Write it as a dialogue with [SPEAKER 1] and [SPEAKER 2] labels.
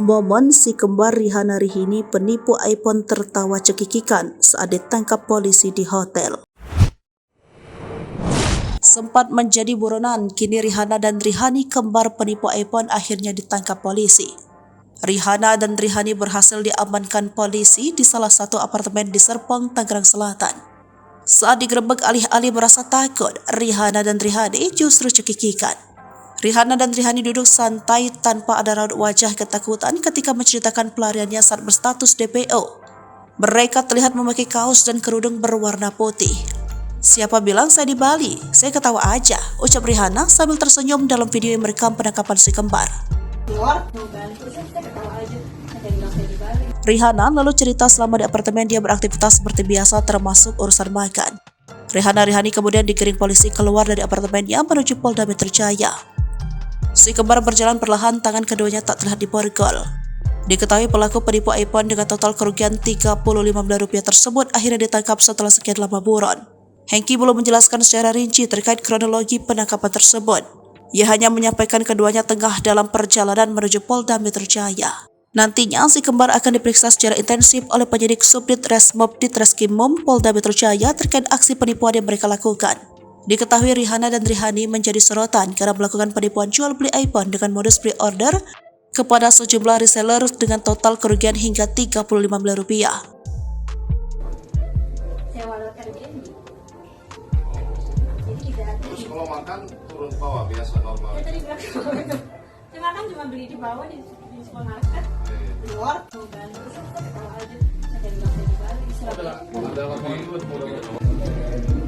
[SPEAKER 1] Momen si kembar Rihanna Rihini penipu iPhone tertawa cekikikan saat ditangkap polisi di hotel. Sempat menjadi buronan, kini Rihanna dan Rihani kembar penipu iPhone akhirnya ditangkap polisi. Rihanna dan Rihani berhasil diamankan polisi di salah satu apartemen di Serpong, Tangerang Selatan. Saat digerebek alih-alih merasa takut, Rihanna dan Rihani justru cekikikan. Rihanna dan Rihani duduk santai tanpa ada raut wajah ketakutan ketika menceritakan pelariannya saat berstatus DPO. Mereka terlihat memakai kaos dan kerudung berwarna putih. "Siapa bilang saya di Bali? Saya ketawa aja," ucap Rihanna sambil tersenyum dalam video yang merekam penangkapan si kembar. Rihanna lalu cerita selama di apartemen dia beraktivitas seperti biasa termasuk urusan makan. Rihani kemudian digiring polisi keluar dari apartemennya menuju Polda Metro Jaya. Si kembar berjalan perlahan, tangan keduanya tak terlihat diborgol. Diketahui pelaku penipu iPhone dengan total kerugian Rp35 tersebut akhirnya ditangkap setelah sekian lama buron. Hengki belum menjelaskan secara rinci terkait kronologi penangkapan tersebut. Ia hanya menyampaikan keduanya tengah dalam perjalanan menuju Polda Metro Jaya. Nantinya si kembar akan diperiksa secara intensif oleh penyidik Subdit Resmob Ditreskrimum Polda Metro Jaya terkait aksi penipuan yang mereka lakukan. Diketahui Rihanna dan Rihani menjadi sorotan karena melakukan penipuan jual beli iPhone dengan modus pre-order kepada sejumlah reseller dengan total kerugian hingga Rp35.
[SPEAKER 2] Terus kalau makan turun ke bawah biasa normal.
[SPEAKER 3] Ya tadi bilang saya makan cuma beli di bawah di supermarket. Keluar dan terus kita ketawa aja. Saya bilang saya di Bali.
[SPEAKER 2] Ada orang itu